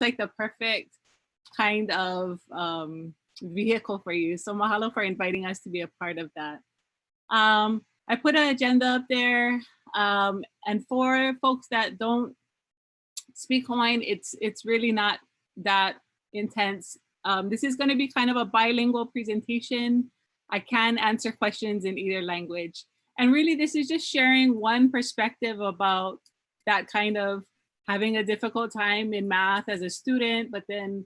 like the perfect kind of vehicle for you. So mahalo for inviting us to be a part of that. I put an agenda up there, and for folks that don't speak Hawaiian, it's really not that intense. This is going to be kind of a bilingual presentation. I can answer questions in either language. And really, this is just sharing one perspective about that kind of having a difficult time in math as a student, but then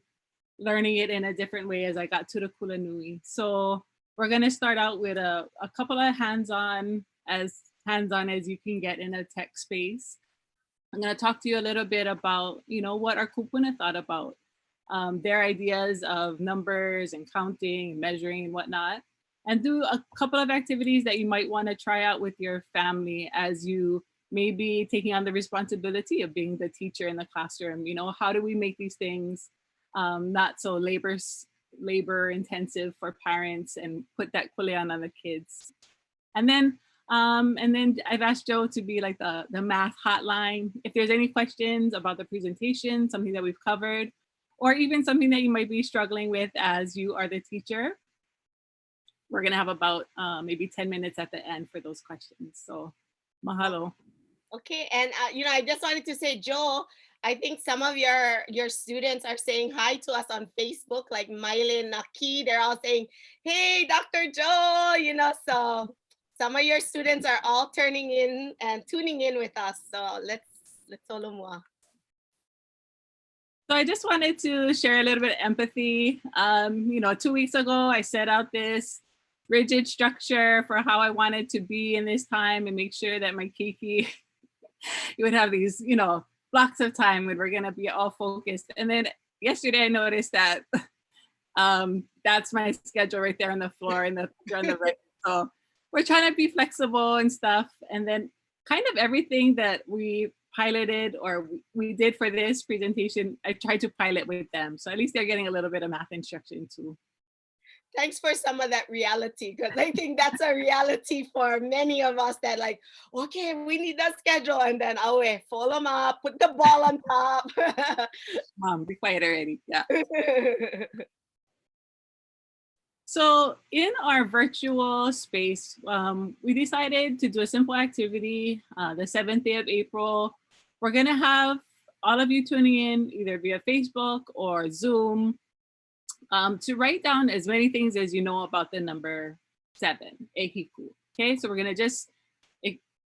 learning it in a different way as I got to the Kulanui. So we're going to start out with a couple of hands-on as you can get in a tech space. I'm going to talk to you a little bit about, what our kupuna thought about their ideas of numbers and counting and measuring and whatnot, and do a couple of activities that you might want to try out with your family as you may be taking on the responsibility of being the teacher in the classroom. How do we make these things not so labor intensive for parents and put that kuleana on the kids. And then I've asked Joe to be like the math hotline. If there's any questions about the presentation, something that we've covered, or even something that you might be struggling with as you are the teacher, we're gonna have about maybe 10 minutes at the end for those questions. So mahalo. Okay, and I just wanted to say, Joe, I think some of your students are saying hi to us on Facebook, like Miley and Naki. They're all saying, hey, Dr. Joe, so some of your students are all turning in and tuning in with us. So let's olumua. So I just wanted to share a little bit of empathy. 2 weeks ago, I set out this rigid structure for how I wanted to be in this time and make sure that my keiki, you would have these, blocks of time when we're going to be all focused. And then yesterday I noticed that that's my schedule right there on the floor on the right. So we're trying to be flexible and stuff. And then kind of everything that we piloted or we did for this presentation, I tried to pilot with them. So at least they're getting a little bit of math instruction too. Thanks for some of that reality, because I think that's a reality for many of us that like, okay, we need that schedule. And then, follow them up, put the ball on top. Mom, be quiet already. Yeah. So in our virtual space, we decided to do a simple activity the 7th day of April. We're going to have all of you tuning in either via Facebook or Zoom to write down as many things as you know about the number 7, ehiku. Okay, so we're going to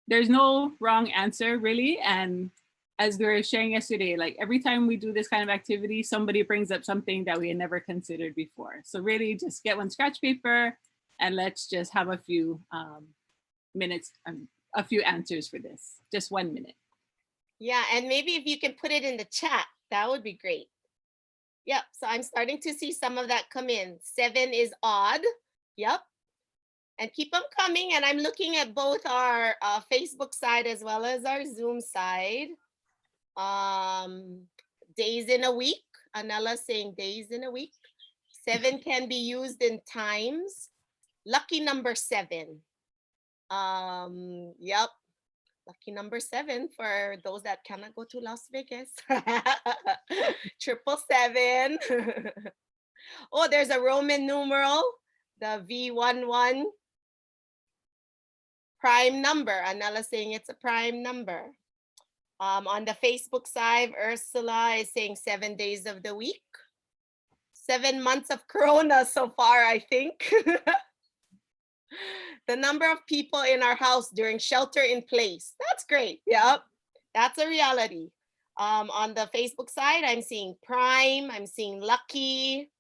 there's no wrong answer really. And as we were sharing yesterday, like every time we do this kind of activity, somebody brings up something that we had never considered before. So really just get one scratch paper and let's just have a few minutes, a few answers for this, just 1 minute. Yeah, and maybe if you can put it in the chat, that would be great. Yep, so I'm starting to see some of that come in. 7 is odd, yep. And keep them coming, and I'm looking at both our Facebook side as well as our Zoom side. Days in a week, Anela saying days in a week. 7 can be used in times. Lucky number 7. Yep. Lucky number 7 for those that cannot go to Las Vegas. 777. Oh, there's a Roman numeral, the V11. Prime number. Anela saying it's a prime number. On the Facebook side, Ursula is saying 7 days of the week. 7 months of Corona so far, I think. The number of people in our house during shelter in place. That's great. Yep, that's a reality. On the Facebook side, I'm seeing prime. I'm seeing lucky.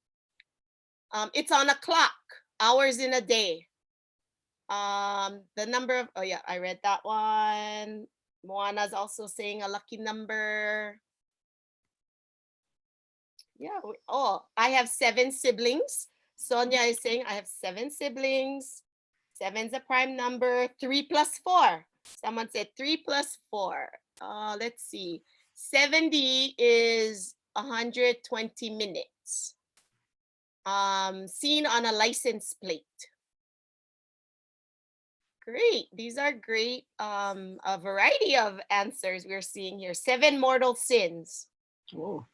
It's on a clock, hours in a day. The number of, oh yeah, I read that one. Moana's also saying a lucky number. Yeah, I have 7 siblings. Sonia is saying I have 7 siblings. 7's a prime number. 3 plus 4. Someone said 3 plus 4. Let's see. 70 is 120 minutes. Seen on a license plate. Great. These are great. A variety of answers we're seeing here. 7 mortal sins. Oh.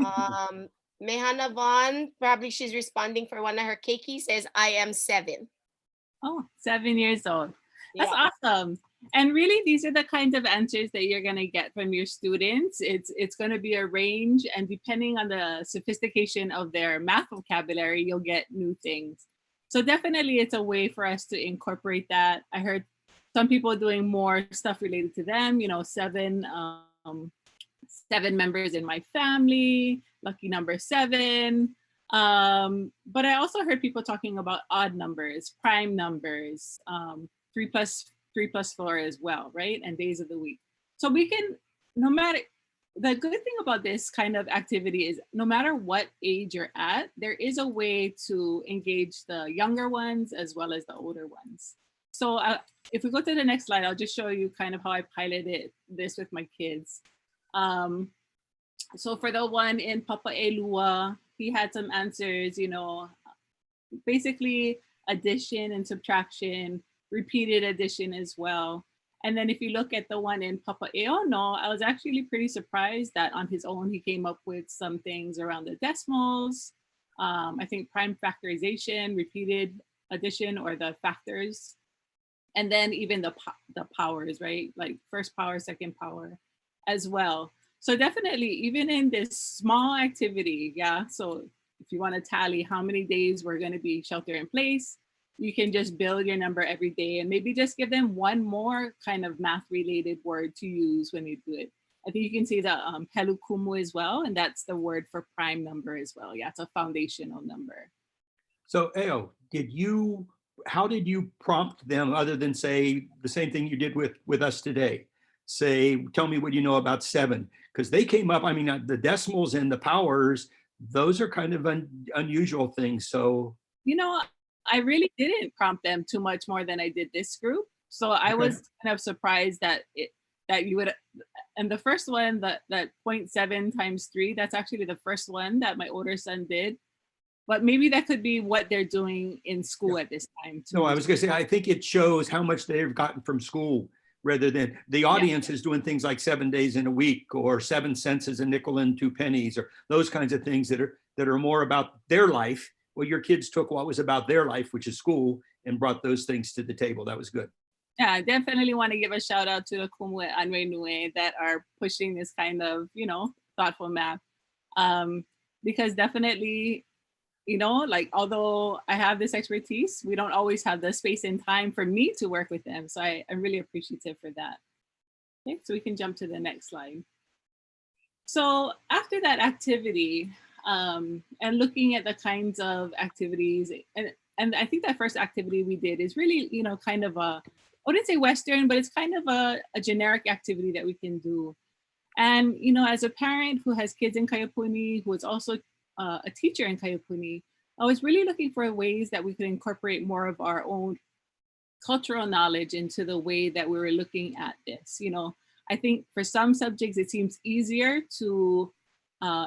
Mehana Vaughn, probably she's responding for one of her keiki, says, I am 7. Oh, 7 years old. That's Yeah. awesome. And really, these are the kinds of answers that you're going to get from your students. It's going to be a range, and depending on the sophistication of their math vocabulary, you'll get new things. So definitely, it's a way for us to incorporate that. I heard some people doing more stuff related to them. You know, 7 members in my family, lucky number 7. But I also heard people talking about odd numbers, prime numbers, 3 plus 4 as well, right? And days of the week. So we can, no matter, the good thing about this kind of activity is no matter what age you're at, there is a way to engage the younger ones as well as the older ones. So if we go to the next slide, I'll just show you kind of how I piloted this with my kids. So for the one in Papa'elua, he had some answers, you know, basically addition and subtraction, repeated addition as well. And then if you look at the one in Papa'eono, I was actually pretty surprised that on his own, he came up with some things around the decimals. I think prime factorization, repeated addition, or the factors. And then even the powers, right? Like first power, second power as well. So definitely, even in this small activity, yeah. So if you want to tally how many days we're going to be shelter in place, you can just build your number every day and maybe just give them one more kind of math related word to use when you do it. I think you can see the helu kumu as well, and that's the word for prime number as well. Yeah, it's a foundational number. So Eo, how did you prompt them other than say the same thing you did with us today? Say, tell me what you know about 7, because they came up, I mean, the decimals and the powers, those are kind of unusual things. So, you know, I really didn't prompt them too much more than I did this group. So I was kind of surprised that you would, and the first one, that 0.7 times 3, that's actually the first one that my older son did. But maybe that could be what they're doing in school at this time too. No, I was gonna say, I think it shows how much they've gotten from school rather than the audience is doing things like 7 days in a week or 7 cents is a nickel and 2 pennies or those kinds of things that are more about their life. Well, your kids took what was about their life, which is school, and brought those things to the table. That was good. Yeah, I definitely want to give a shout out to the Kumu Ānuenue that are pushing this kind of, you know, thoughtful math. Because definitely, you know, like, although I have this expertise, we don't always have the space and time for me to work with them. So I'm really appreciative for that. Okay, so we can jump to the next slide. So after that activity, and looking at the kinds of activities, and I think that first activity we did is really, you know, kind of I wouldn't say Western, but it's kind of a generic activity that we can do. And, you know, as a parent who has kids in Kaiapuni, who is also a teacher in Kaiapuni, I was really looking for ways that we could incorporate more of our own cultural knowledge into the way that we were looking at this. You know, I think for some subjects, it seems easier to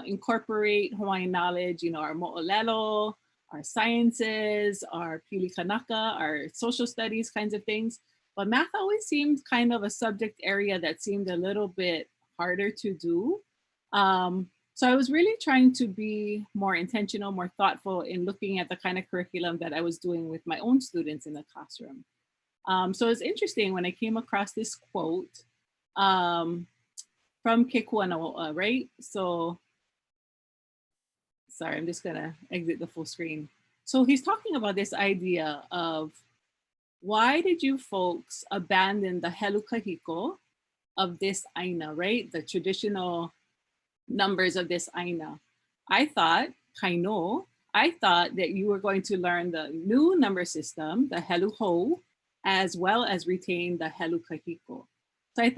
incorporate Hawaiian knowledge, you know, our mo'olelo, our sciences, our pili kanaka, our social studies kinds of things. But math always seemed kind of a subject area that seemed a little bit harder to do. So I was really trying to be more intentional, more thoughtful in looking at the kind of curriculum that I was doing with my own students in the classroom. So it's interesting when I came across this quote from Kekuanaoa, right? So, sorry, I'm just gonna exit the full screen. So he's talking about this idea of, why did you folks abandon the helu kahiko of this aina, right? The traditional numbers of this aina. I thought that you were going to learn the new number system, the helu hou, as well as retain the helu kahiko. So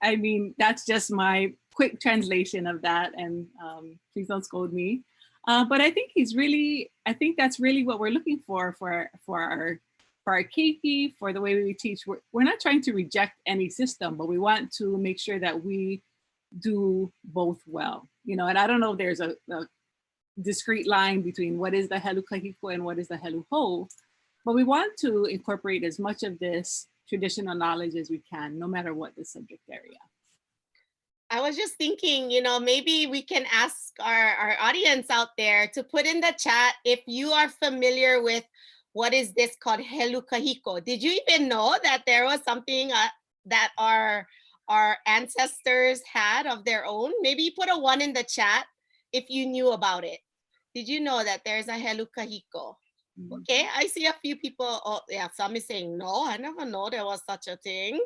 I mean, that's just my quick translation of that, and please don't scold me. But I think that's really what we're looking for our keiki, for the way we teach. We're not trying to reject any system, but we want to make sure that we do both well, you know. And I don't know if there's a discrete line between what is the helu kahiko and what is the helu hou, but we want to incorporate as much of this traditional knowledge as we can, no matter what the subject area. I was just thinking, maybe we can ask our audience out there to put in the chat if you are familiar with what is this called helu kahiko. Did you even know that there was something that our ancestors had of their own? Maybe put a 1 in the chat if you knew about it. Did you know that there's a helu kahiko? Okay, I see a few people. Oh, yeah, some is saying no. I never know there was such a thing.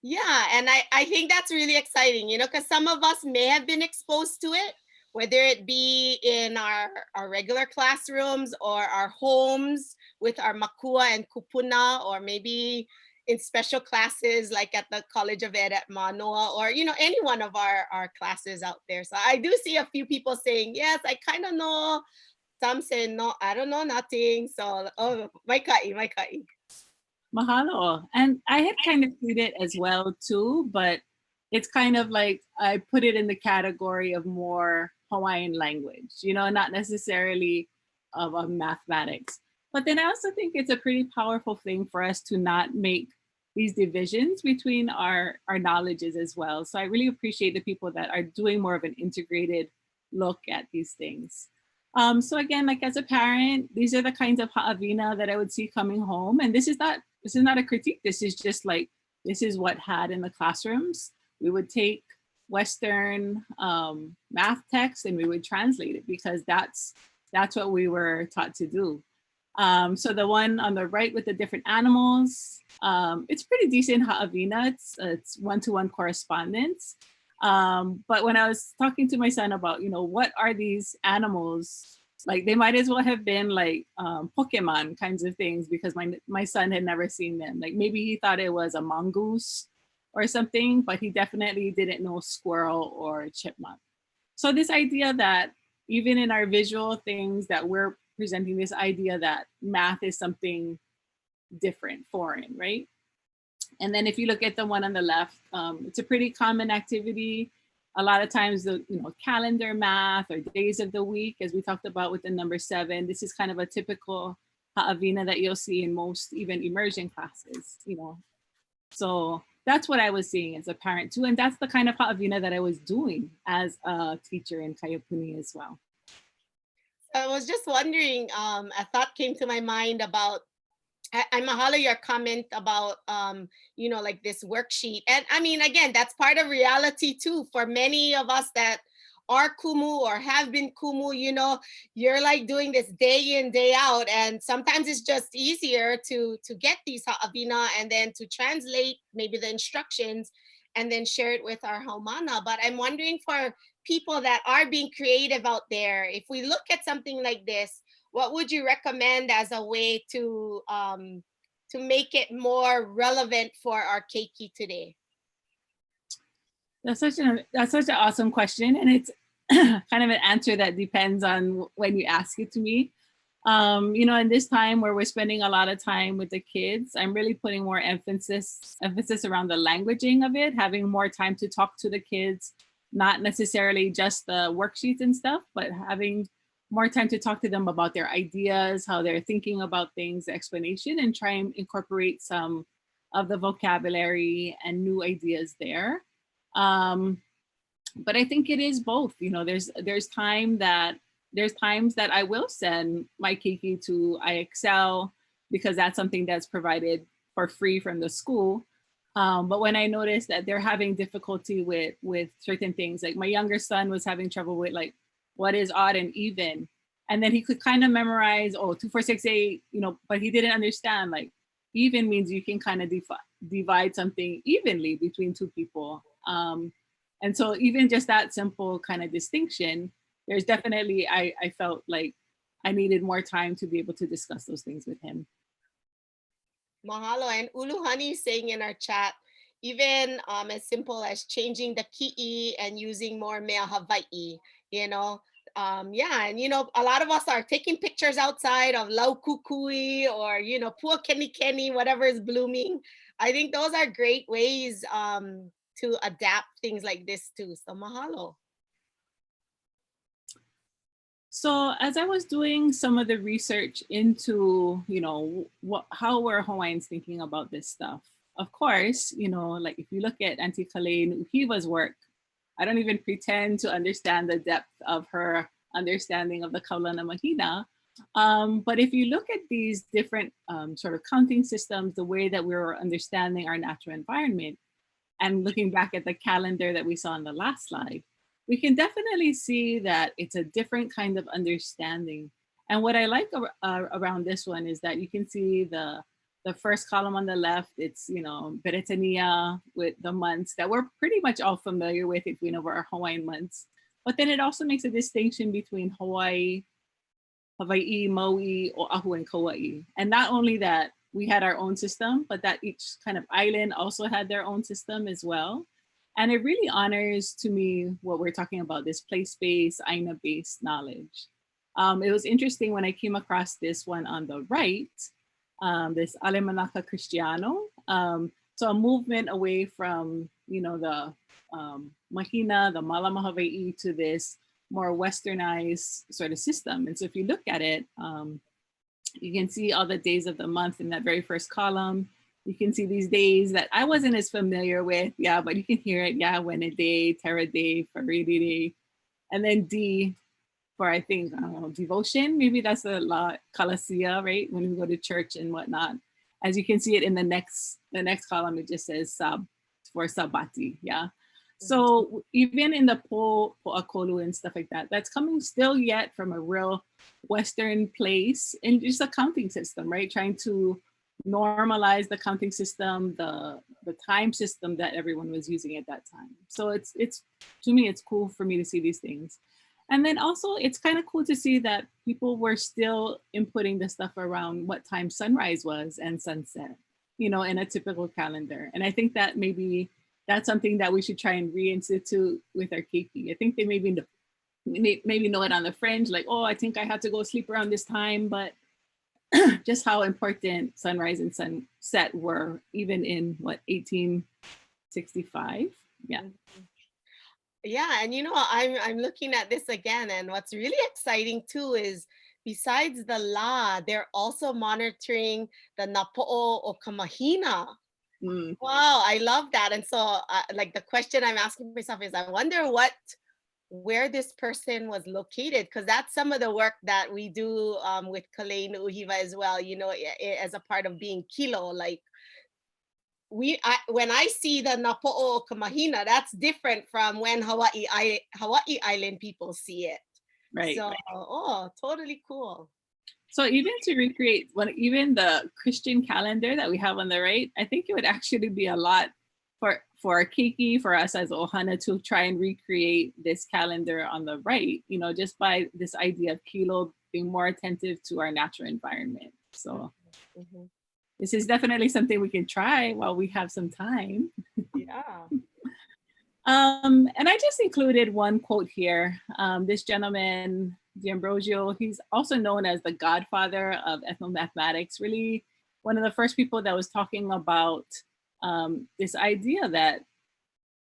Yeah, and I think that's really exciting, because some of us may have been exposed to it, whether it be in our regular classrooms or our homes with our makua and kupuna, or maybe in special classes like at the College of Ed at Manoa, or any one of our classes out there. So I do see a few people saying, yes, I kind of know. Some say, no, I don't know nothing. So, oh, mai kai. Mahalo. And I had kind of seen it as well too, but it's kind of like I put it in the category of more Hawaiian language, not necessarily of mathematics. But then I also think it's a pretty powerful thing for us to not make these divisions between our knowledges as well. So I really appreciate the people that are doing more of an integrated look at these things. So again, like as a parent, these are the kinds of ha'awina that I would see coming home. And this is not a critique. This is just like, this is what had in the classrooms. We would take Western math text and we would translate it because that's what we were taught to do. So the one on the right with the different animals, it's pretty decent ha'awina. It's one-to-one correspondence. But when I was talking to my son about, what are these animals? Like they might as well have been like Pokemon kinds of things because my son had never seen them. Like maybe he thought it was a mongoose or something, but he definitely didn't know squirrel or chipmunk. So this idea that even in our visual things that we're presenting this idea that math is something different, foreign, right? And then if you look at the one on the left, it's a pretty common activity. A lot of times the calendar math or days of the week, as we talked about with the number 7, this is kind of a typical ha'awina that you'll see in most even immersion classes, So that's what I was seeing as a parent too. And that's the kind of ha'awina that I was doing as a teacher in Kaiapuni as well. I was just wondering, a thought came to my mind about, I mahalo your comment about, like this worksheet. And I mean, again, that's part of reality too. For many of us that are kumu or have been kumu, you're like doing this day in, day out. And sometimes it's just easier to get these ha'awina and then to translate maybe the instructions and then share it with our haumana. But I'm wondering for people that are being creative out there, if we look at something like this, what would you recommend as a way to make it more relevant for our keiki today? That's such an awesome question, and it's kind of an answer that depends on when you ask it to me. In this time where we're spending a lot of time with the kids, I'm really putting more emphasis around the languaging of it, having more time to talk to the kids, not necessarily just the worksheets and stuff, but having more time to talk to them about their ideas, how they're thinking about things, the explanation, and try and incorporate some of the vocabulary and new ideas there. But I think it is both. There's times that I will send my keiki to IXL because that's something that's provided for free from the school. But when I noticed that they're having difficulty with certain things, like my younger son was having trouble with like, what is odd and even? And then he could kind of memorize, 2, 4, 6, 8, but he didn't understand like even means you can kind of divide something evenly between two people. And so even just that simple kind of distinction, there's definitely, I felt like I needed more time to be able to discuss those things with him. Mahalo. And Uluhani saying in our chat, even as simple as changing the ki'i and using more mea Hawaii, yeah, and a lot of us are taking pictures outside of lau kukui or pua keni keni, whatever is blooming. I think those are great ways to adapt things like this too. So mahalo. So as I was doing some of the research into, how were Hawaiians thinking about this stuff? of course, you know, like if you look at Auntie Kalei Nuhiwa's work, I don't even pretend to understand the depth of her understanding of the Kaulana Mahina. But if you look at these different sort of counting systems, the way that we're understanding our natural environment, and looking back at the calendar that we saw on the last slide, we can definitely see that it's a different kind of understanding. And what I like around this one is that you can see the first column on the left, it's, you know, Beretania with the months that we're pretty much all familiar with if we know our Hawaiian months. But then it also makes a distinction between Hawaii, Maui, Oahu, and Kauai. And not only that, we had our own system, but that each kind of island also had their own system as well. And it really honors to me what we're talking about, this place-based, aina-based knowledge. It was interesting when I came across this one on the right, this Alemanaka Cristiano. So a movement away from, you know, the Mahina, the Malama Hawaii, to this more westernized sort of system. And so if you look at it, you can see all the days of the month in that very first column. You can see these days that I wasn't as familiar with, yeah, but you can hear it, yeah, Wene Day, Terra Day, Faridi Day, and then D for, I think, I don't know, devotion. Maybe that's a La Kalasia, right? When we go to church and whatnot. As you can see it in the next column, it just says Sab for Sabati, yeah. So even in the Po'akolu and stuff like that, that's coming still yet from a real Western place and just a counting system, right? Trying to normalize the counting system, the time system that everyone was using at that time. So it's to me, it's cool for me to see these things. And then also it's kind of cool to see that people were still inputting the stuff around what time sunrise was and sunset, you know, in a typical calendar. And I think that maybe that's something that we should try and reinstitute with our keiki. I think they maybe know it on the fringe, like, oh, I think I have to go sleep around this time, but just how important sunrise and sunset were even in what, 1865? Yeah. Yeah, and you know, I'm looking at this again, and what's really exciting too is besides the law, they're also monitoring the napo'o o kamahina. Wow, I love that. And so like the question I'm asking myself is, I wonder where this person was located, because that's some of the work that we do with Kalei Nuhiwa as well, you know, as a part of being kilo. Like when I see the napo'o kamahina, that's different from when Hawaii Island people see it. Right. So, right. Oh, totally cool. So even to recreate even the Christian calendar that we have on the right, I think it would actually be a lot for keiki, for us as ʻOhana, to try and recreate this calendar on the right, you know, just by this idea of kilo being more attentive to our natural environment. So this is definitely something we can try while we have some time. Yeah. And I just included one quote here. This gentleman, D'Ambrosio, he's also known as the Godfather of EthnoMathematics, really one of the first people that was talking about this idea that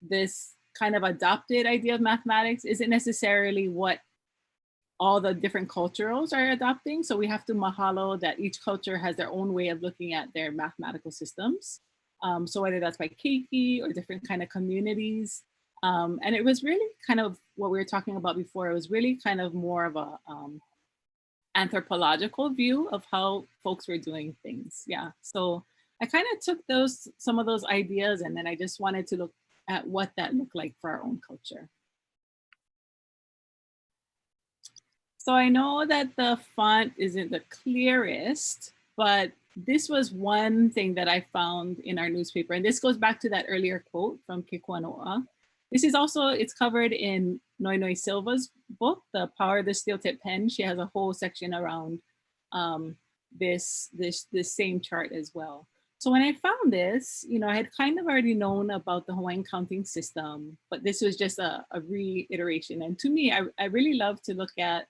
this kind of adopted idea of mathematics isn't necessarily what all the different cultures are adopting. So we have to mahalo that each culture has their own way of looking at their mathematical systems. So whether that's by keiki or different kind of communities. And it was really kind of what we were talking about before. It was really kind of more of a anthropological view of how folks were doing things. Yeah, so I kind of took some of those ideas, and then I just wanted to look at what that looked like for our own culture. So I know that the font isn't the clearest, but this was one thing that I found in our newspaper. And this goes back to that earlier quote from Kekuano'a. This is also, it's covered in Noinoi Silva's book, The Power of the Steel Tip Pen. She has a whole section around this same chart as well. So when I found this, you know, I had kind of already known about the Hawaiian counting system, but this was just a reiteration. And to me, I really love to look at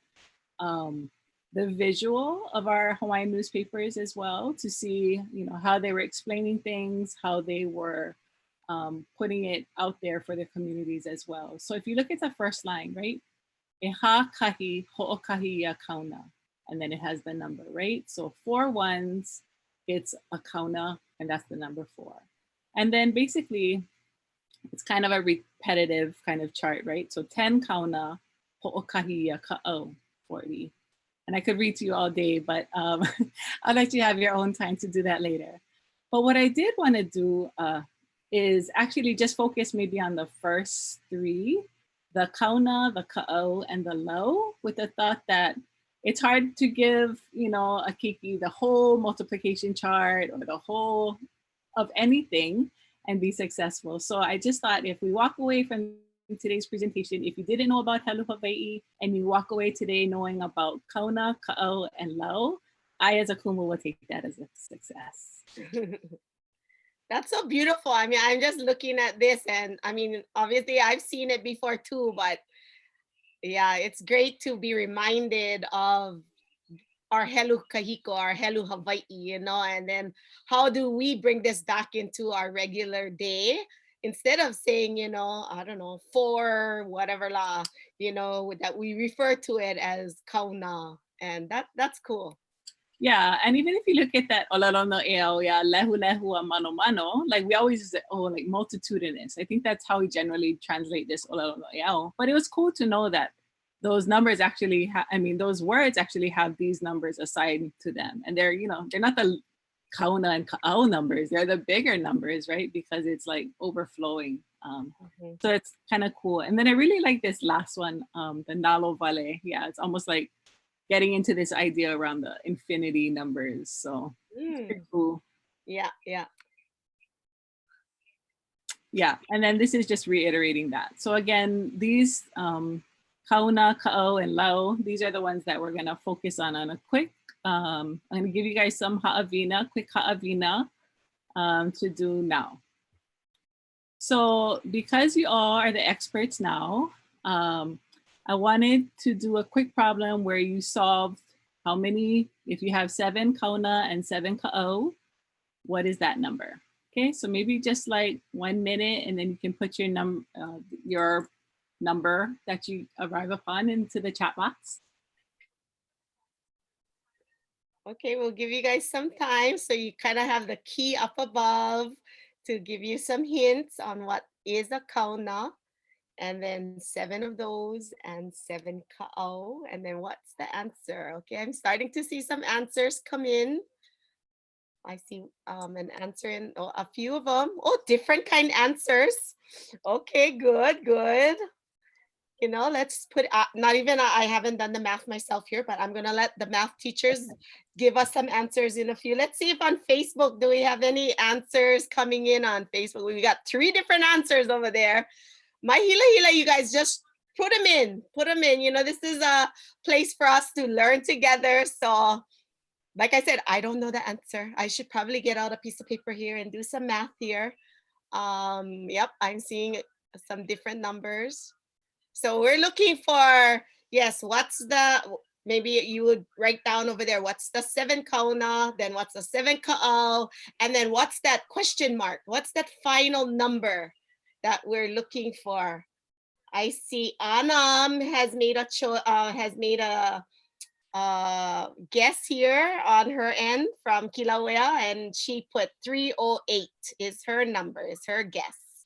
the visual of our Hawaiian newspapers as well, to see, you know, how they were explaining things, how they were putting it out there for the communities as well. So if you look at the first line, right? Eha kahi ho'okahi ia kauna. And then it has the number, right? So 4 ones, it's a kauna, and that's the number 4. And then basically, it's kind of a repetitive kind of chart, right? So 10 kauna, ho'okahia ka'o, 40. And I could read to you all day, but I'll let you have your own time to do that later. But what I did want to do is actually just focus maybe on the first three, the kauna, the ka'o, and the lo, with the thought that it's hard to give, you know, a keiki the whole multiplication chart or the whole of anything and be successful. So I just thought if we walk away from today's presentation, if you didn't know about Helu Hawaii and you walk away today knowing about kauna, ka'o, and lo, I as a kumu will take that as a success. That's so beautiful. I mean, I'm just looking at this and I mean, obviously I've seen it before too, but yeah, it's great to be reminded of our Helu Kahiko, our Helu Hawaii, you know, and then how do we bring this back into our regular day instead of saying, you know, I don't know, for whatever la, you know, that we refer to it as kauna, and that's cool. Yeah, and even if you look at that olalono eo, yeah, lehu lehu a mano mano, like we always say, oh, like multitudinous. I think that's how we generally translate this olalono eo. But it was cool to know that those numbers actually, I mean, those words actually have these numbers assigned to them, and they're, you know, they're not the kauna and ka'au numbers; they're the bigger numbers, right? Because it's like overflowing. So it's kind of cool. And then I really like this last one, the nalo vale. Yeah, it's almost like getting into this idea around the infinity numbers. So it's pretty cool. Yeah, yeah. Yeah, and then this is just reiterating that. So again, these kauna, ka'o, and lo, these are the ones that we're gonna focus on a quick, I'm gonna give you guys some ha'avina, quick ha'avina to do now. So because you all are the experts now, I wanted to do a quick problem where you solved how many, if you have 7 kauna and 7 ka'o, what is that number? Okay, so maybe just like 1 minute and then you can put your number that you arrive upon into the chat box. Okay, we'll give you guys some time so you kind of have the key up above to give you some hints on what is a kauna. And then 7 of those and 7 ka'o. And then what's the answer? Okay, I'm starting to see some answers come in. I see an answer in a few of them. Oh, different kind answers. Okay, good, good. You know, let's put, not even, I haven't done the math myself here, but I'm gonna let the math teachers give us some answers in a few. Let's see if on Facebook, do we have any answers coming in on Facebook? We got 3 different answers over there. My hila, you guys just put them in. You know, this is a place for us to learn together. So like I said, I don't know the answer. I should probably get out a piece of paper here and do some math here. Yep, I'm seeing some different numbers. So we're looking for, yes, what's the, maybe you would write down over there, what's the 7 kauna, then what's the 7 ka'o, and then what's that question mark? What's that final number that we're looking for? I see Anam has made a guess here on her end from Kilauea, and she put 308 is her number, is her guess.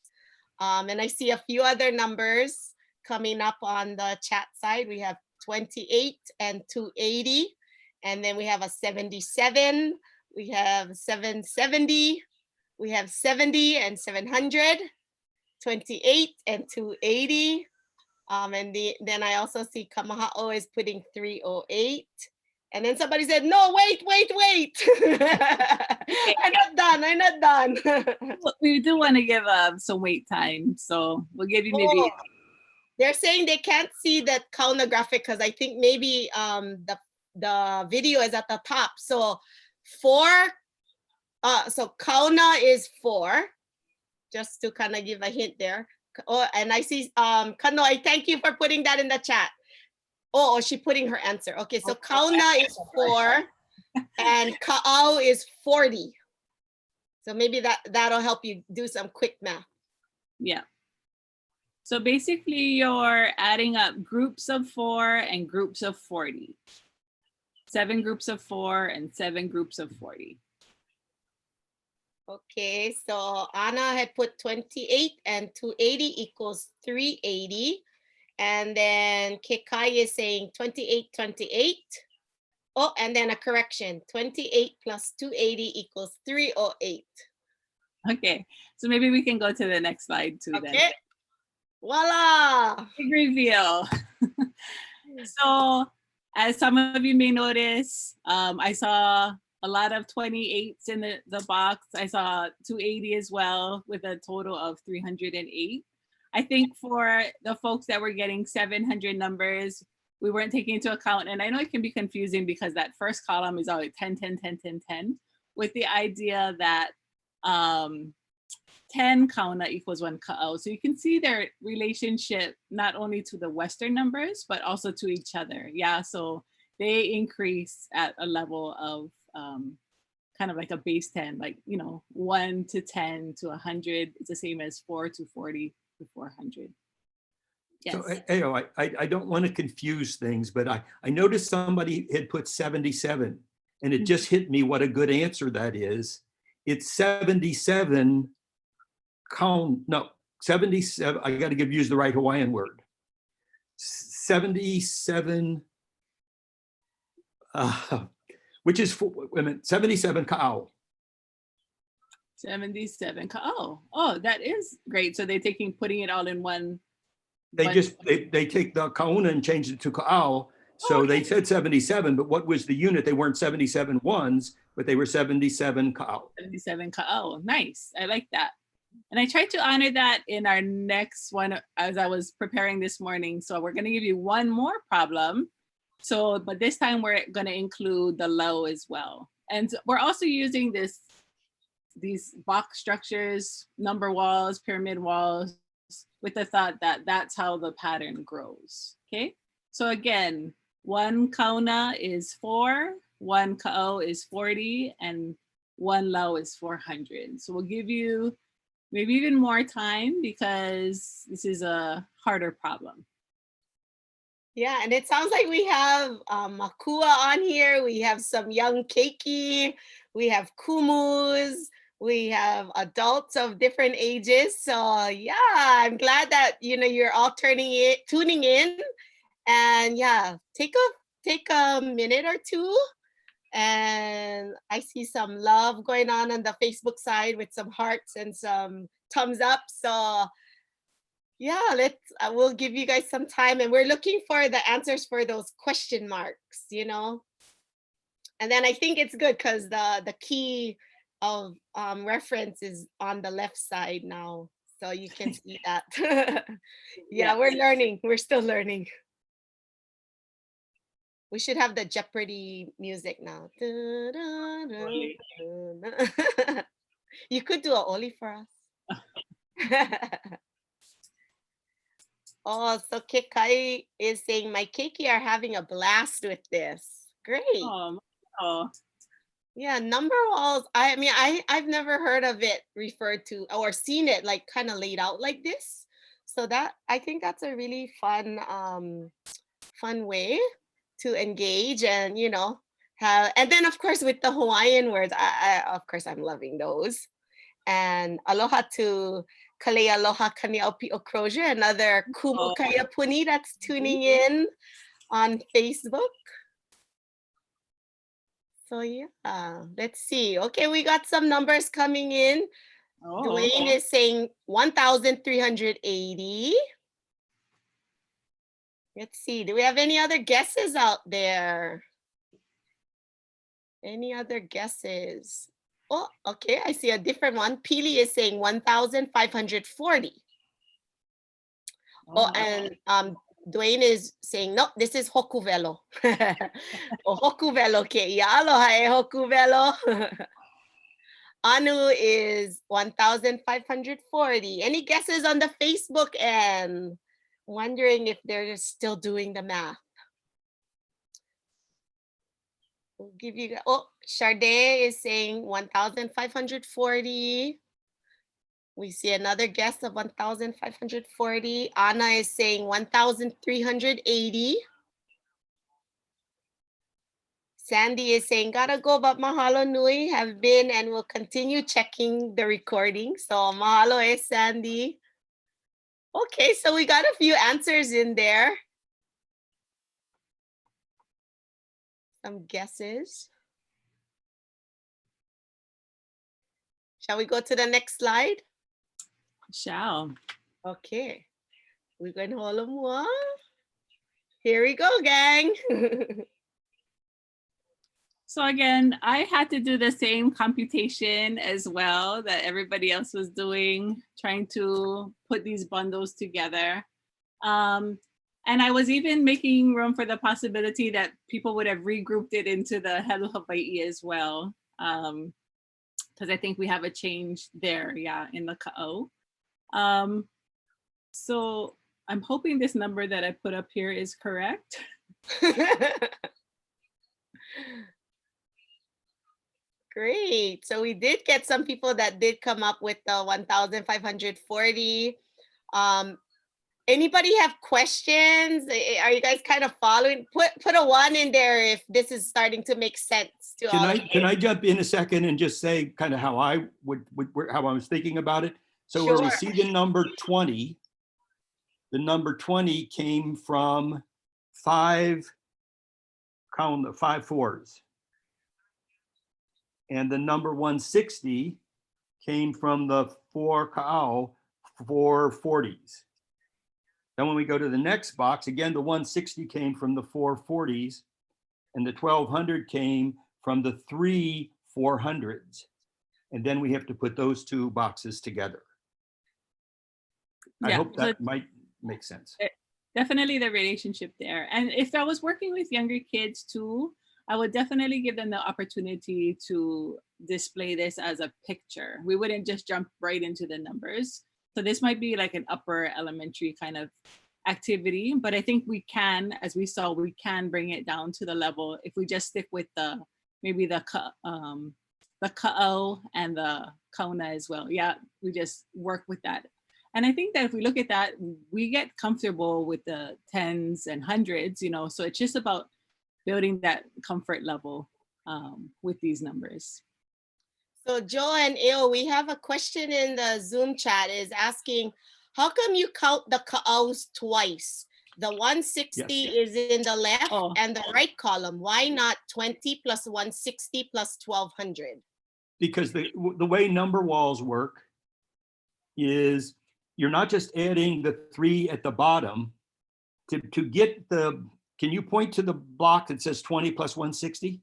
And I see a few other numbers coming up on the chat side. We have 28 and 280, and then we have a 77, we have 770, we have 70 and 700, 28 and 280. And then I also see Kamaha'o is putting 308. And then somebody said, no, wait. I'm not done. We do want to give some wait time. So we'll give you maybe. They're saying they can't see the kauna graphic because I think maybe the video is at the top. So 4, so kauna is 4, just to kind of give a hint there. Oh, and I see Kanoi, thank you for putting that in the chat. Oh, she's putting her answer. Okay, so kauna is 4 and ka'au is 40. So maybe that'll help you do some quick math. Yeah. So basically you're adding up groups of 4 and groups of 40. 7 groups of 4 and 7 groups of 40. Okay, so Anna had put 28 and 280 equals 380. And then Kekai is saying 28, 28. Oh, and then a correction, 28 plus 280 equals 308. Okay, so maybe we can go to the next slide too then. Okay, voila. Big reveal. So as some of you may notice, I saw a lot of 28s in the box. I saw 280 as well with a total of 308. I think for the folks that were getting 700 numbers, we weren't taking into account, and I know it can be confusing because that first column is always 10, 10, 10, 10, 10, with the idea that 10 kauna equals 1 ka'au. So you can see their relationship not only to the Western numbers, but also to each other. Yeah, so they increase at a level of kind of like a base 10, like, 1 to 10 to 100 is the same as 4 to 40 to 400. Yes. So, I don't want to confuse things, but I noticed somebody had put 77, and it just hit me what a good answer that is. It's 77 count, no, 77, I got to use the right Hawaiian word. 77, which is, 77 ka'au. 77 ka'au. Oh, that is great. So they're putting it all in one. They take the kauna and change it to ka'au. So they said 77, but what was the unit? They weren't 77 ones, but they were 77 ka'au. 77 ka'au. Nice. I like that. And I tried to honor that in our next one as I was preparing this morning. So we're going to give you one more problem. So, but this time we're going to include the low as well. And we're also using these box structures, number walls, pyramid walls, with the thought that that's how the pattern grows. Okay. So again, 1 kauna is 4, 1 ka'au is 40, and 1 lau is 400. So we'll give you maybe even more time because this is a harder problem. Yeah, and it sounds like we have Makua on here. We have some young keiki. We have kumus. We have adults of different ages. So yeah, I'm glad that you're all tuning in, and yeah, take a minute or two. And I see some love going on the Facebook side with some hearts and some thumbs up. So yeah, we'll give you guys some time, and we're looking for the answers for those question marks, And then I think it's good because the key of reference is on the left side now, so you can see that. Yeah, we're learning. We're still learning. We should have the Jeopardy music now. You could do a oli for us. Oh, so Kekai is saying my keiki are having a blast with this. Great. Oh. Yeah, number walls. I mean, I've never heard of it referred to or seen it like kind of laid out like this. So I think that's a really fun way to engage and have, and then of course with the Hawaiian words, of course I'm loving those. And aloha to Kalea Aloha Kaniaupi Okroja, another Kumu Kaya Puni that's tuning in on Facebook. So yeah, let's see. Okay, we got some numbers coming in. Dwayne is saying 1,380. Let's see, do we have any other guesses out there? Any other guesses? Oh, okay, I see a different one. Pili is saying 1,540. Oh, and Dwayne is saying, no, this is hokuvelo. Oh, hokuvelo ke ia aloha e hokuvelo. Anu is 1,540. Any guesses on the Facebook end? Wondering if they're still doing the math. We'll give you, Charday is saying 1,540. We see another guess of 1,540. Anna is saying 1,380. Sandy is saying, gotta go, but mahalo nui, have been and will continue checking the recording. So mahalo Sandy. Okay, so we got a few answers in there. Some guesses. Shall we go to the next slide? Shall. Okay. We're going to hold them. Here we go, gang. So again, I had to do the same computation as well that everybody else was doing, trying to put these bundles together. And I was even making room for the possibility that people would have regrouped it into the Helu Hawaii as well. Because I think we have a change there, yeah, in the ka'au. So I'm hoping this number that I put up here is correct. Great. So we did get some people that did come up with the 1,540. Anybody have questions? Are you guys kind of following? Put a 1 in there if this is starting to make sense to all of you. Can I jump in a second and just say kind of how I how I was thinking about it? So Sure. where we see the number 20, the number 20 came from 5 fours. And the number 160 came from the 4 ka'au, 4 40s. Then when we go to the next box, again, the 160 came from the 4 40s, and the 1200 came from the 3 400s. And then we have to put those two boxes together. I hope that might make sense. Definitely the relationship there. And if I was working with younger kids too, I would definitely give them the opportunity to display this as a picture. We wouldn't just jump right into the numbers. So this might be like an upper elementary kind of activity, but I think we can, as we saw, we can bring it down to the level if we just stick with the, maybe the ka'au and the kauna as well. Yeah, we just work with that. And I think that if we look at that, we get comfortable with the tens and hundreds, you know, so it's just about building that comfort level with these numbers. So Joe and Eo, we have a question in the Zoom chat is asking, how come you count the ka'aus twice? The 160 is in the left and the right column. Why not 20 plus 160 plus 1200? Because the way number walls work is you're not just adding the 3 at the bottom. To get the, can you point to the block that says 20 plus 160?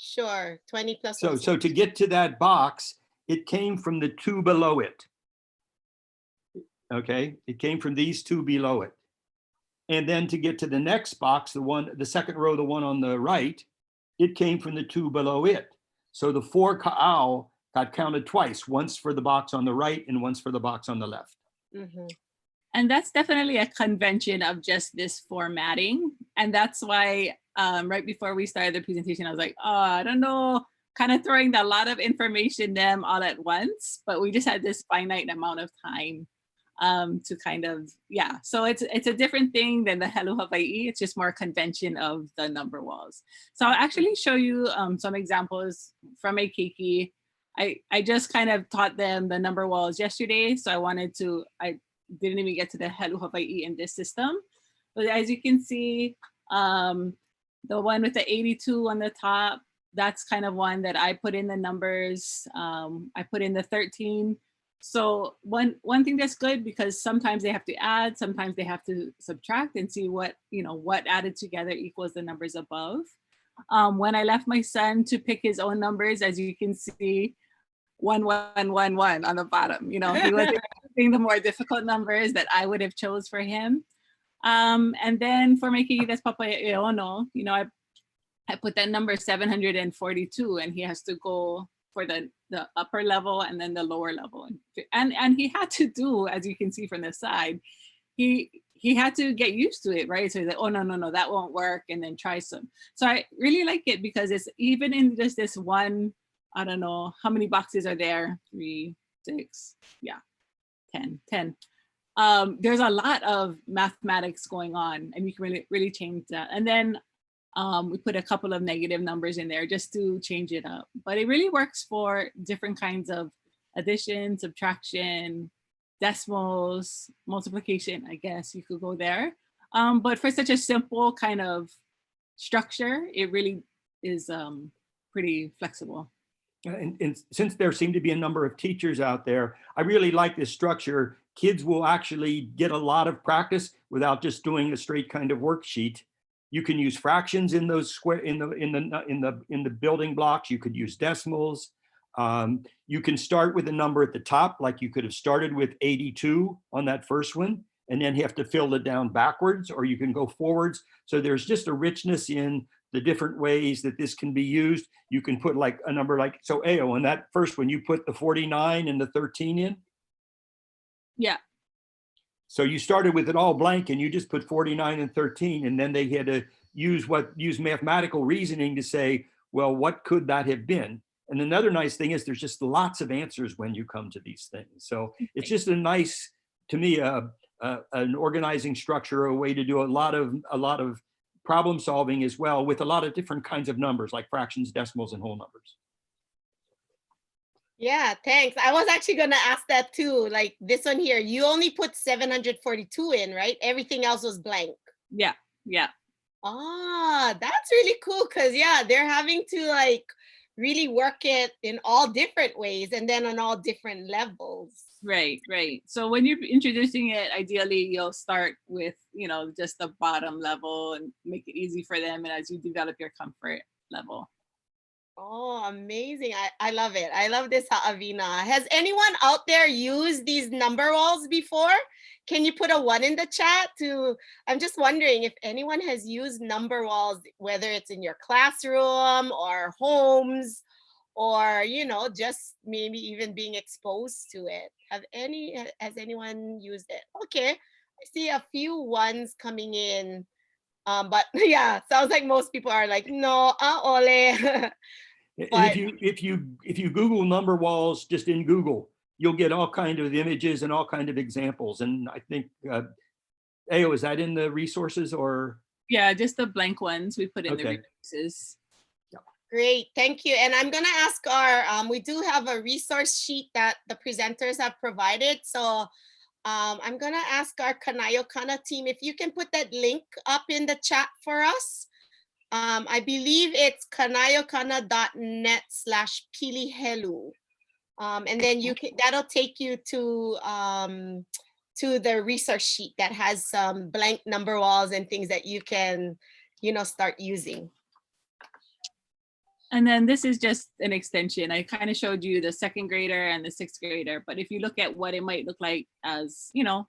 Sure, 20 plus 160. So to get to that box, it came from the 2 below it. Okay, it came from these 2 below it. And then to get to the next box, the second row, the one on the right, it came from the 2 below it. So the 4 ka'au got counted twice, once for the box on the right and once for the box on the left. Mm-hmm. And that's definitely a convention of just this formatting. And that's why right before we started the presentation, I was like, oh, I don't know, kind of throwing a lot of information them all at once, but we just had this finite amount of time to kind of, yeah. So it's a different thing than the Helu Hawaii. It's just more convention of the number walls. So I'll actually show you some examples from a keiki. I just kind of taught them the number walls yesterday. So I didn't even get to the Helu Hawaii in this system. But as you can see, the one with the 82 on the top, that's kind of one that I put in the numbers. I put in the 13. So one thing that's good, because sometimes they have to add, sometimes they have to subtract and see what added together equals the numbers above. When I left my son to pick his own numbers, as you can see, 1, 1, 1, 1 on the bottom. You know, he was expecting the more difficult numbers that I would have chose for him. And then for my keiki, that's Papa Eono, you know, I put that number 742, and he has to go for the upper level and then the lower level. And he had to do, as you can see from the side, he had to get used to it, right? So he's like, oh, no, that won't work, and then try some. So I really like it because it's even in just this one, I don't know, how many boxes are there? 3, 6, yeah, 10. There's a lot of mathematics going on, and you can really change that. And then We put a couple of negative numbers in there just to change it up. But it really works for different kinds of addition, subtraction, decimals, multiplication, I guess you could go there. But for such a simple kind of structure, it really is pretty flexible. And since there seem to be a number of teachers out there, I really like this structure. Kids will actually get a lot of practice without just doing a straight kind of worksheet. You can use fractions in those square in the building blocks. You could use decimals. You can start with a number at the top, like you could have started with 82 on that first one, and then have to fill it down backwards, or you can go forwards. So there's just a richness in the different ways that this can be used. You can put like a number like, so Ao, on that first one, you put the 49 and the 13 in? Yeah. So you started with it all blank and you just put 49 and 13, and then they had to use mathematical reasoning to say, well, what could that have been? And another nice thing is there's just lots of answers when you come to these things. So it's just a nice, to me, an organizing structure, a way to do a lot of problem solving as well, with a lot of different kinds of numbers like fractions, decimals, and whole numbers. Yeah, thanks. I was actually going to ask that too. Like this one here, you only put 742 in, right? Everything else was blank. Yeah, yeah. Ah, that's really cool, because yeah, they're having to like really work it in all different ways and then on all different levels. Right, right. So when you're introducing it, ideally you'll start with, you know, just the bottom level and make it easy for them, and as you develop your comfort level. Oh, amazing. I love it. I love this, Avina. Has anyone out there used these number walls before? Can you put a 1 in the chat? I'm just wondering if anyone has used number walls, whether it's in your classroom or homes, or, you know, just maybe even being exposed to it. Has anyone used it? Okay, I see a few ones coming in. But yeah, sounds like most people are like, no, ole. But if you Google number walls just in Google, you'll get all kind of images and all kind of examples. And I think, Ao, is that in the resources or? Yeah, just the blank ones we put in the resources. Great, thank you. And I'm gonna ask we do have a resource sheet that the presenters have provided. So I'm gonna ask our Kanayokana team if you can put that link up in the chat for us. I believe it's kanayokana.net/pilihelu. And then that'll take you to the resource sheet that has some blank number walls and things that you can, you know, start using. And then this is just an extension. I kind of showed you the 2nd grader and the 6th grader, but if you look at what it might look like as, you know,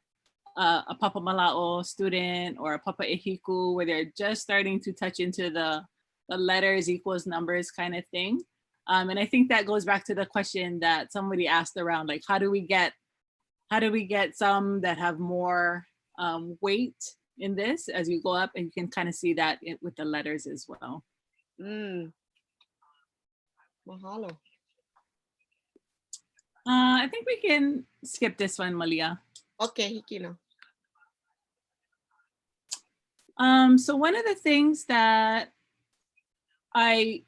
a Papa Mala'o student or a Papa Ehiku, where they're just starting to touch into the letters equals numbers kind of thing. And I think that goes back to the question that somebody asked around, like, how do we get some that have more weight in this as you go up? And you can kind of see that with the letters as well. Mahalo. I think we can skip this one, Malia. Okay, Hikino. So one of the things that I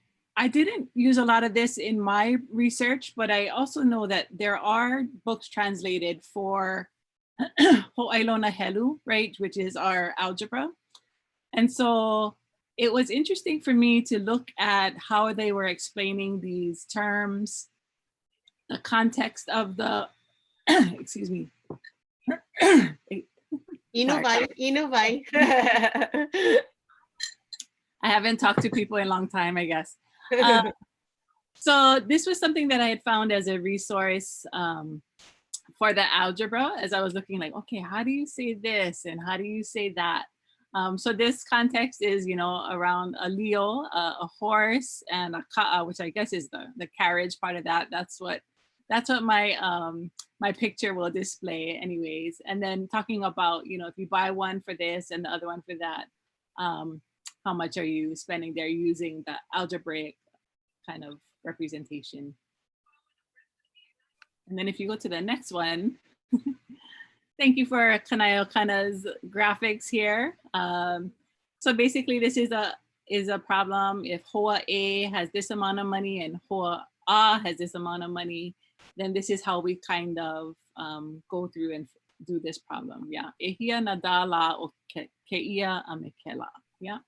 didn't use a lot of this in my research, but I also know that there are books translated for Hōʻailona Helu, right, which is our algebra. And so it was interesting for me to look at how they were explaining these terms, the context of the, excuse me. Inuvai. I haven't talked to people in a long time, I guess. So this was something that I had found as a resource for the algebra, as I was looking like, okay, how do you say this? And how do you say that? So this context is, you know, around a leo, a horse, and a ka'a, which I guess is the carriage part of that. That's what my my picture will display anyways. And then talking about, you know, if you buy one for this and the other one for that, how much are you spending there using the algebraic kind of representation. And then if you go to the next one, thank you for Kanayokana's graphics here. So basically this is is a problem. If Hoa A has this amount of money and Hoa A has this amount of money, then this is how we kind of go through and do this problem. Yeah. Ehia nadala o keia amekela. Yeah.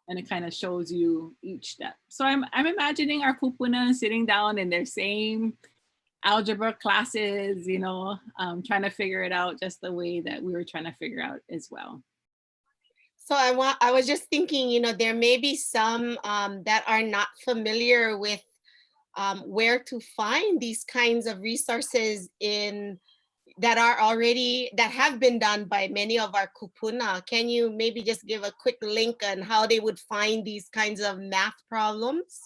And it kind of shows you each step. So I'm imagining our kupuna sitting down in their same algebra classes, you know, trying to figure it out just the way that we were trying to figure out as well. So I was just thinking, you know, there may be some that are not familiar with where to find these kinds of resources that have been done by many of our kupuna. Can you maybe just give a quick link on how they would find these kinds of math problems?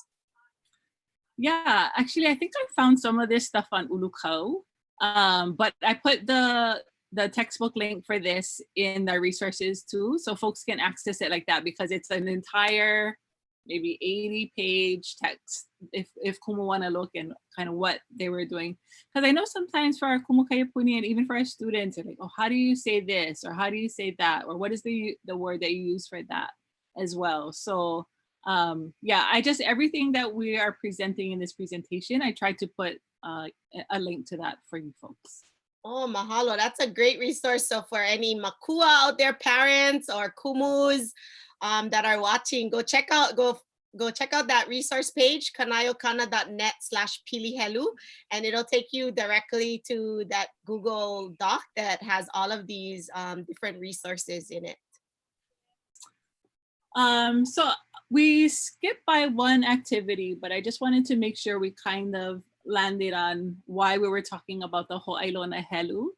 Yeah, actually, I think I found some of this stuff on Ulukau, but I put the textbook link for this in the resources too, so folks can access it like that, because it's an entire maybe 80-page text if Kumu want to look and kind of what they were doing. Because I know sometimes for our Kumu Kayapuni and even for our students, they're like, oh, how do you say this? Or how do you say that? Or what is the word that you use for that as well? So yeah, everything that we are presenting in this presentation, I tried to put a link to that for you folks. Oh, mahalo. That's a great resource. So for any makua out there, parents or kumus that are watching, go check out that resource page, kanayokana.net/pilihelu, and it'll take you directly to that Google Doc that has all of these different resources in it. So we skipped by one activity, but I just wanted to make sure we kind of landed on why we were talking about the Ho'ailona Helu.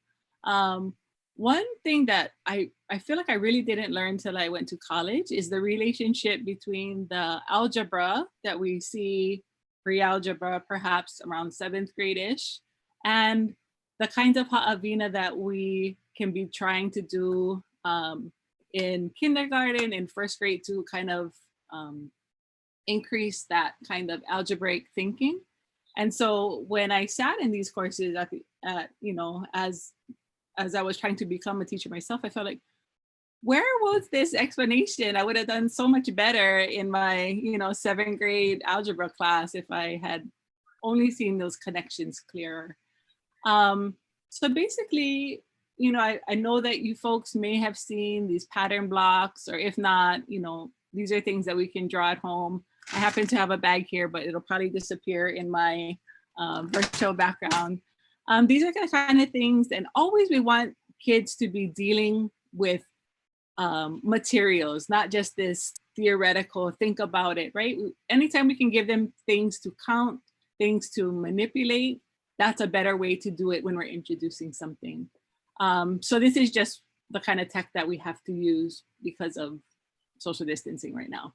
One thing that I feel like I really didn't learn till I went to college is the relationship between the algebra that we see, pre-algebra, perhaps around 7th grade-ish, and the kinds of ha'awina that we can be trying to do in kindergarten and 1st grade to kind of increase that kind of algebraic thinking. And so when I sat in these courses, you know, as I was trying to become a teacher myself, I felt like, where was this explanation? I would have done so much better in my, you know, 7th grade algebra class if I had only seen those connections clearer. So basically, you know, I know that you folks may have seen these pattern blocks, or if not, you know, these are things that we can draw at home. I happen to have a bag here, but it'll probably disappear in my virtual background. These are the kind of things, and always we want kids to be dealing with materials, not just this theoretical, think about it, right? Anytime we can give them things to count, things to manipulate, that's a better way to do it when we're introducing something. So this is just the kind of tech that we have to use because of social distancing right now.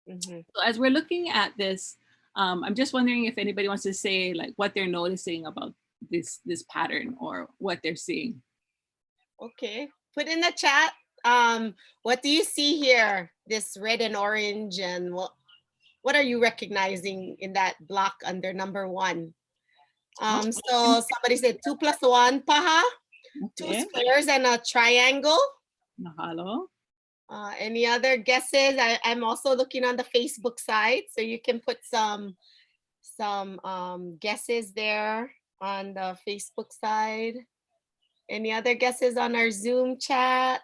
Mm-hmm. So as we're looking at this, I'm just wondering if anybody wants to say like what they're noticing about this pattern or what they're seeing. Okay, put in the chat. What do you see here? This red and orange, and what are you recognizing in that block under number 1? So somebody said 2 + 1, paha. Okay. 2 squares and a triangle. Mahalo. Any other guesses? I'm also looking on the Facebook side, so you can put some guesses there on the Facebook side. Any other guesses on our Zoom chat?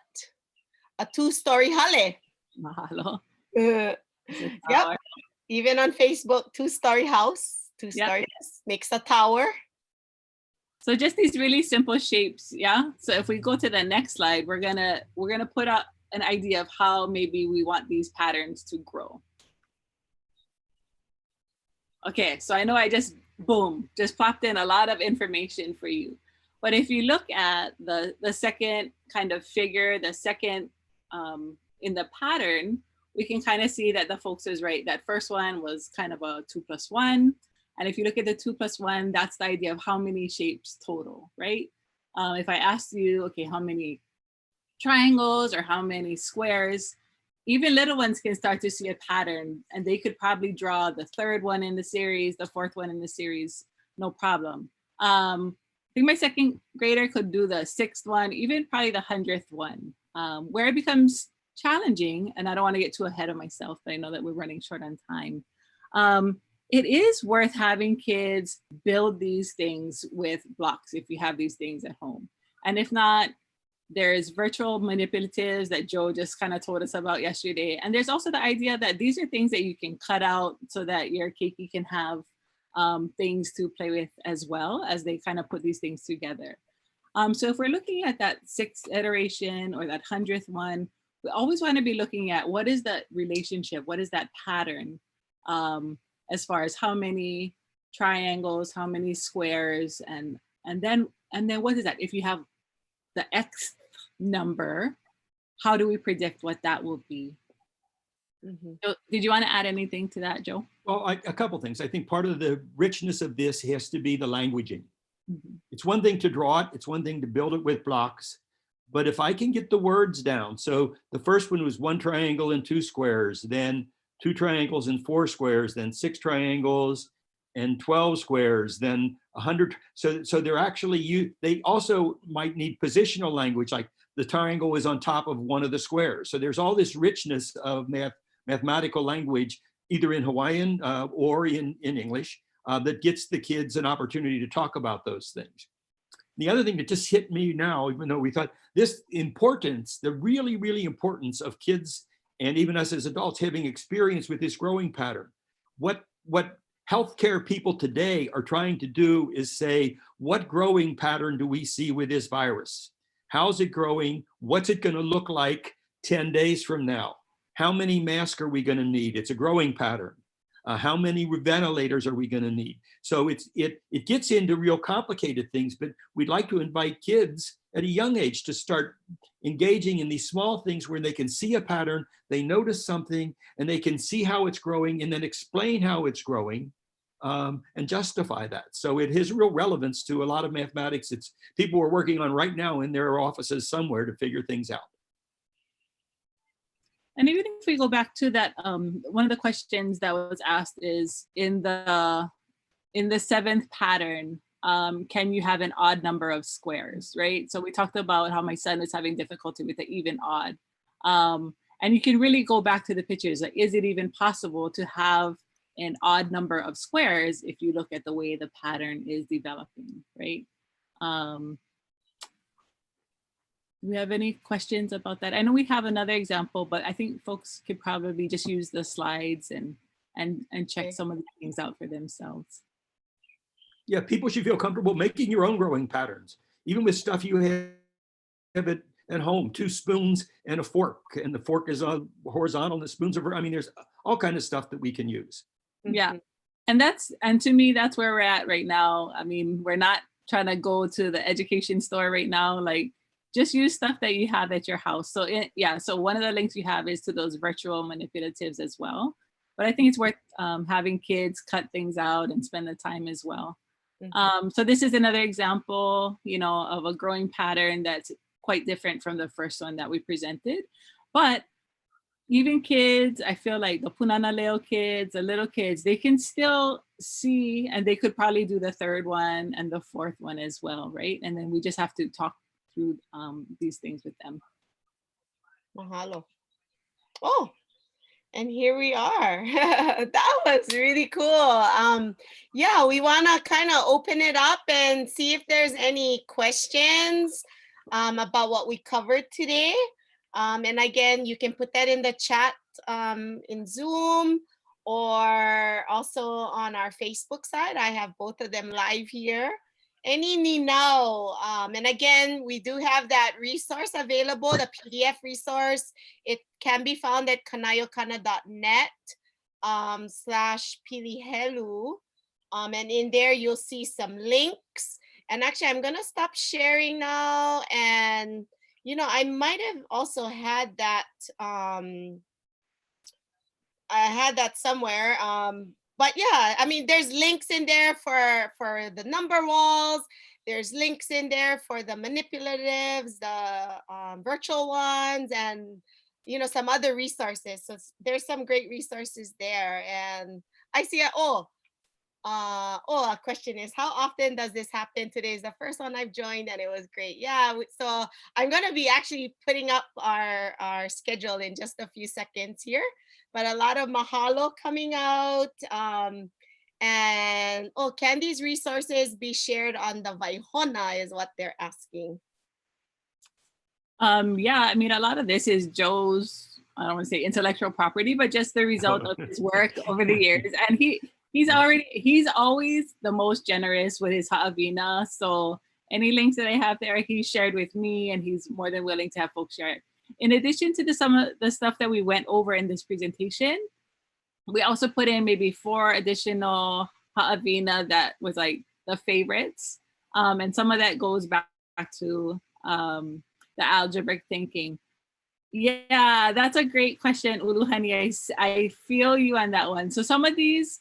A 2-story hale. Mahalo. Yep. Even on Facebook, 2-story house. 2-story house makes a tower. So just these really simple shapes, yeah. So if we go to the next slide, we're gonna put out an idea of how maybe we want these patterns to grow. Okay, so I know I just plopped in a lot of information for you. But if you look at the second kind of figure, the second in the pattern, we can kind of see that the folks is right. That first one was kind of a 2 + 1. And if you look at the 2 + 1, that's the idea of how many shapes total, right? If I asked you, okay, how many triangles or how many squares, even little ones can start to see a pattern, and they could probably draw the 3rd one in the series, the 4th one in the series, no problem. I think my 2nd grader could do the 6th one, even probably the 100th one. Where it becomes challenging, and I don't want to get too ahead of myself, but I know that we're running short on time. It is worth having kids build these things with blocks if you have these things at home. And if not, there's virtual manipulatives that Joe just kind of told us about yesterday. And there's also the idea that these are things that you can cut out so that your keiki can have things to play with as well as they kind of put these things together. So if we're looking at that 6th iteration or that 100th one, we always want to be looking at what is that relationship, what is that pattern, as far as how many triangles, how many squares, and then what is that? If you have the X number, how do we predict what that will be? So did you want to add anything to that, Joe? Well, a couple things. I think part of the richness of this has to be the languaging. It's one thing to draw it, it's one thing to build it with blocks, but if I can get the words down, so the first one was 1 triangle and 2 squares, then 2 triangles and 4 squares, then 6 triangles and 12 squares, then 100. So they're actually, they also might need positional language, like the triangle is on top of one of the squares. So there's all this richness of mathematical language, either in Hawaiian or in English, that gets the kids an opportunity to talk about those things. The other thing that just hit me now, even though we thought this importance, the really, really importance of kids and even us as adults having experience with this growing pattern. What healthcare people today are trying to do is say, what growing pattern do we see with this virus? How's it growing? What's it going to look like 10 days from now? How many masks are we going to need? It's a growing pattern. How many ventilators are we going to need? So it gets into real complicated things, but we'd like to invite kids at a young age to start engaging in these small things where they can see a pattern, they notice something, and they can see how it's growing and then explain how it's growing and justify that. So it has real relevance to a lot of mathematics. It's people are working on right now in their offices somewhere to figure things out. And even if we go back to that, one of the questions that was asked is in the 7th pattern, can you have an odd number of squares, right? So we talked about how my son is having difficulty with the even odd. And you can really go back to the pictures. Like, is it even possible to have an odd number of squares if you look at the way the pattern is developing, right? Do we have any questions about that? I know we have another example, but I think folks could probably just use the slides and check some of the things out for themselves. Yeah, people should feel comfortable making your own growing patterns, even with stuff you have at home, 2 spoons and a fork, and the fork is horizontal and the spoons are, I mean, there's all kinds of stuff that we can use. Yeah, and to me, that's where we're at right now. I mean, we're not trying to go to the education store right now, like, just use stuff that you have at your house. So so one of the links you have is to those virtual manipulatives as well. But I think it's worth having kids cut things out and spend the time as well. So this is another example, of a growing pattern that's quite different from the first one that we presented. But even kids, I feel like the Punana Leo kids, the little kids, they can still see, and they could probably do the 3rd one and the 4th one as well, right? And then we just have to talk through these things with them. Mahalo. Oh, and here we are. That was really cool. Yeah, we want to kind of open it up and see if there's any questions about what we covered today. And again, you can put that in the chat in Zoom or also on our Facebook side. I have both of them live here. Any Ninao. And again, we do have that resource available, the PDF resource. It can be found at kanayokana.net /Pilihelu. And in there, you'll see some links. And actually, I'm going to stop sharing now. And, I might have also had that. I had that somewhere. But yeah, I mean, there's links in there for the number walls. There's links in there for the manipulatives, the virtual ones, and some other resources. So there's some great resources there. And I see A question is, how often does this happen? Today is the first one I've joined and it was great. Yeah, so I'm going to be actually putting up our schedule in just a few seconds here, but a lot of mahalo coming out. And can these resources be shared on the Waihona is what they're asking. Yeah, I mean, a lot of this is Joe's, I don't want to say intellectual property, but just the result of his work over the years. And he's always the most generous with his ha'awina. So any links that I have there, he's shared with me, and he's more than willing to have folks share it. In addition to some of the stuff that we went over in this presentation, we also put in maybe 4 additional ha'awina that was like the favorites. And some of that goes back to the algebraic thinking. Yeah, that's a great question, Uluhani. I feel you on that one. So some of these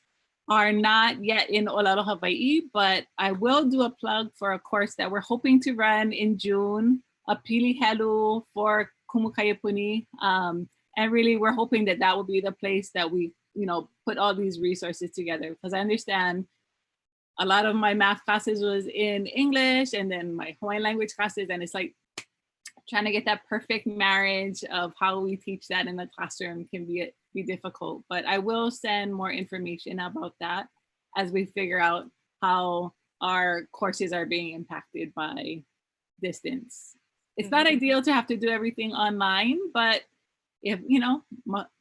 are not yet in Olelo, Hawaii, but I will do a plug for a course that we're hoping to run in June, a Pilihelu for Kumukayapuni. And really, we're hoping that that will be the place that we, put all these resources together, because I understand a lot of my math classes was in English and then my Hawaiian language classes, and it's like trying to get that perfect marriage of how we teach that in the classroom can be difficult. But I will send more information about that as we figure out how our courses are being impacted by distance. It's not ideal to have to do everything online, but if,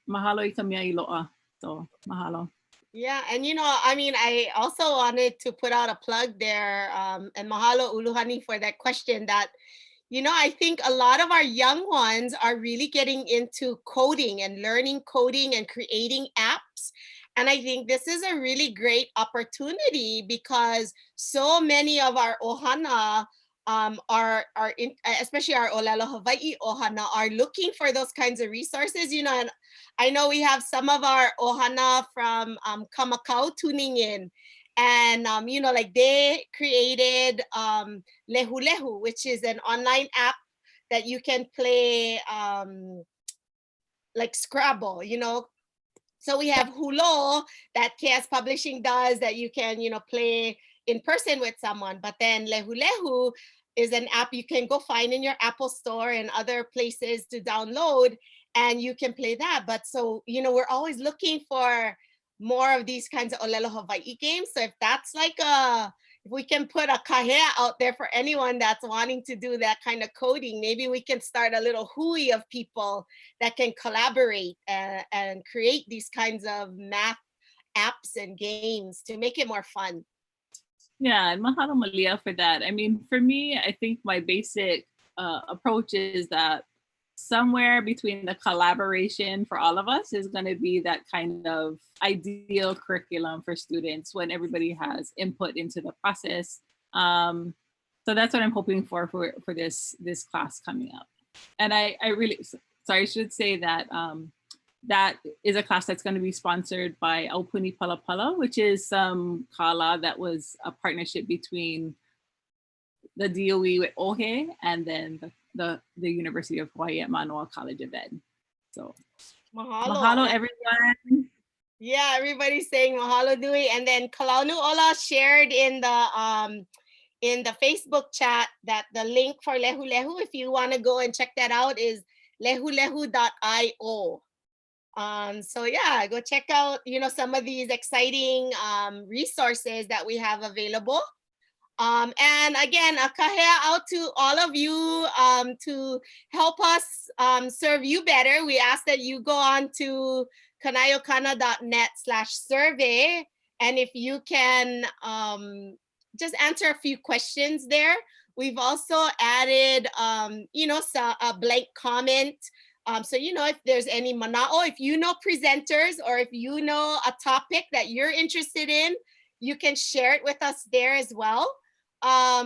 mahalo I ka mea iloa. So mahalo. Yeah, and I also wanted to put out a plug there, and mahalo Uluhani for that question that, I think a lot of our young ones are really getting into coding and learning coding and creating apps. And I think this is a really great opportunity because so many of our ʻOhana especially our Olelo Hawaii ʻOhana are looking for those kinds of resources, and I know we have some of our ʻOhana from Kamakau tuning in. And, like they created Lehu, which is an online app that you can play like Scrabble, So we have Hulo that KS Publishing does that you can, play in person with someone. But then Lehu is an app you can go find in your Apple Store and other places to download, and you can play that. But so, we're always looking for more of these kinds of Olelo Hawaii games. So if that's like if we can put a kahea out there for anyone that's wanting to do that kind of coding, maybe we can start a little hui of people that can collaborate and create these kinds of math apps and games to make it more fun. Yeah, and mahalo malia for that. I mean, for me, I think my basic approach is that somewhere between the collaboration for all of us is going to be that kind of ideal curriculum for students when everybody has input into the process. So that's what I'm hoping for this class coming up. And I should say that that is a class that's going to be sponsored by Aupuni Palapala, which is some kala that was a partnership between the DOE with OHE and then the University of Hawaii at Manoa College of Ed. So mahalo everyone. Yeah, everybody's saying mahalo Dewey. And then Kalaunu Ola shared in the Facebook chat that the link for Lehu, if you want to go and check that out, is lehulehu.io. So yeah, go check out, some of these exciting resources that we have available. And again, a kahea out to all of you to help us serve you better. We ask that you go on to kanaiokana.net/survey. And if you can just answer a few questions there. We've also added, a blank comment. So, if there's any mana'o, if you know presenters or if you know a topic that you're interested in, you can share it with us there as well.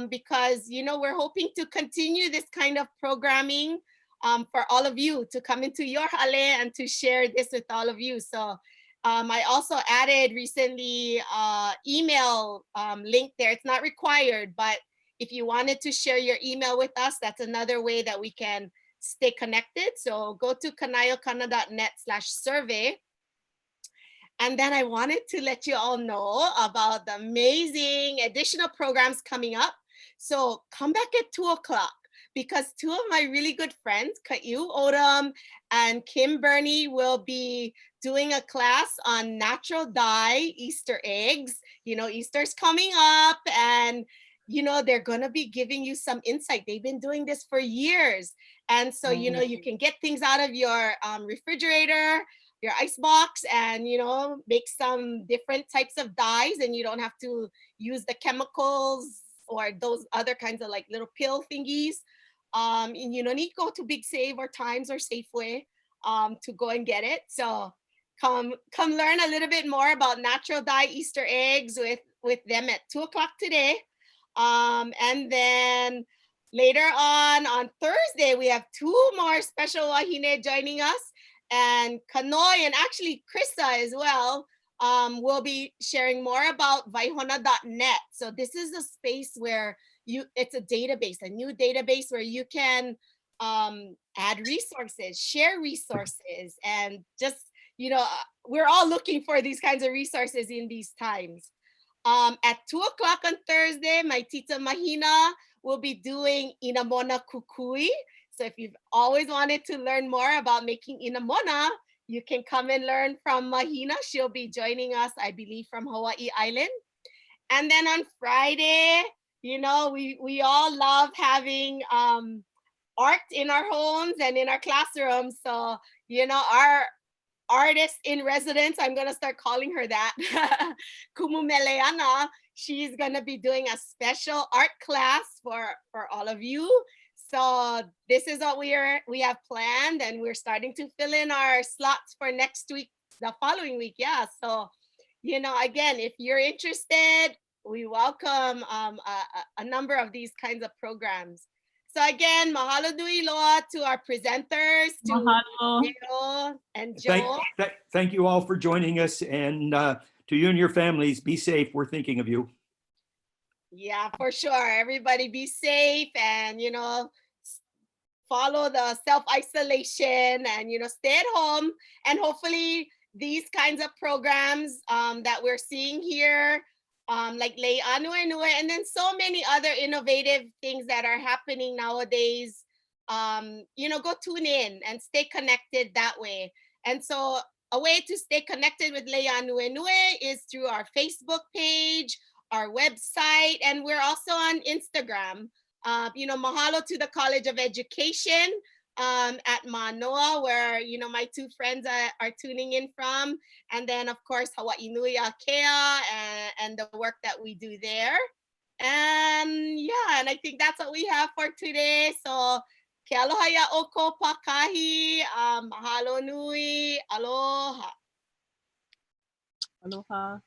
Because, we're hoping to continue this kind of programming for all of you to come into your hale and to share this with all of you. So I also added recently email link there. It's not required, but if you wanted to share your email with us, that's another way that we can stay connected. So go to kanaiokana.net/survey. And then I wanted to let you all know about the amazing additional programs coming up. So come back at 2 o'clock, because 2 of my really good friends, Ka'yu Odom and Kim Burney, will be doing a class on natural dye Easter eggs. You know, Easter's coming up, and you know, they're gonna be giving you some insight. They've been doing this for years. And so, you know, you can get things out of your refrigerator, your ice box, and, you know, make some different types of dyes, and you don't have to use the chemicals or those other kinds of like little pill thingies. And you don't need to go to Big Save or Times or Safeway to go and get it. So come learn a little bit more about natural dye Easter eggs with them at 2 o'clock today. And then later on Thursday, we have 2 more special wahine joining us, and Kanoi and actually Krista as well will be sharing more about vaihona.net. So this is a space where it's a database, a new database where you can add resources, share resources, and just, you know, we're all looking for these kinds of resources in these times. At 2 o'clock on Thursday, my Tita Mahina will be doing inamona kukui. So if you've always wanted to learn more about making inamona, you can come and learn from Mahina. She'll be joining us, I believe, from Hawaii Island. And then on Friday, you know, we all love having art in our homes and in our classrooms. So, you know, our artist in residence, I'm gonna start calling her that, Kumumeleana, she's gonna be doing a special art class for all of you. So this is what we have planned, and we're starting to fill in our slots for next week, the following week. Yeah, so, you know, again, if you're interested, we welcome a number of these kinds of programs. So again, mahalo nui loa to our presenters, to Mahalo. Leo and Joe. Thank you all for joining us, and to you and your families, be safe. We're thinking of you. Yeah, for sure. Everybody be safe, and, you know, follow the self-isolation, and, you know, stay at home. And hopefully these kinds of programs that we're seeing here, like Lei Ānuenue, and then so many other innovative things that are happening nowadays, you know, go tune in and stay connected that way. And so a way to stay connected with Lei Ānuenue is through our Facebook page, our website, and we're also on Instagram. You know, mahalo to the College of Education at Manoa, where, you know, my 2 friends are tuning in from. And then, of course, Hawaii Nui Akea and the work that we do there. And yeah, and I think that's what we have for today. So, ke aloha ia oko pakahi, mahalo nui, aloha. Aloha.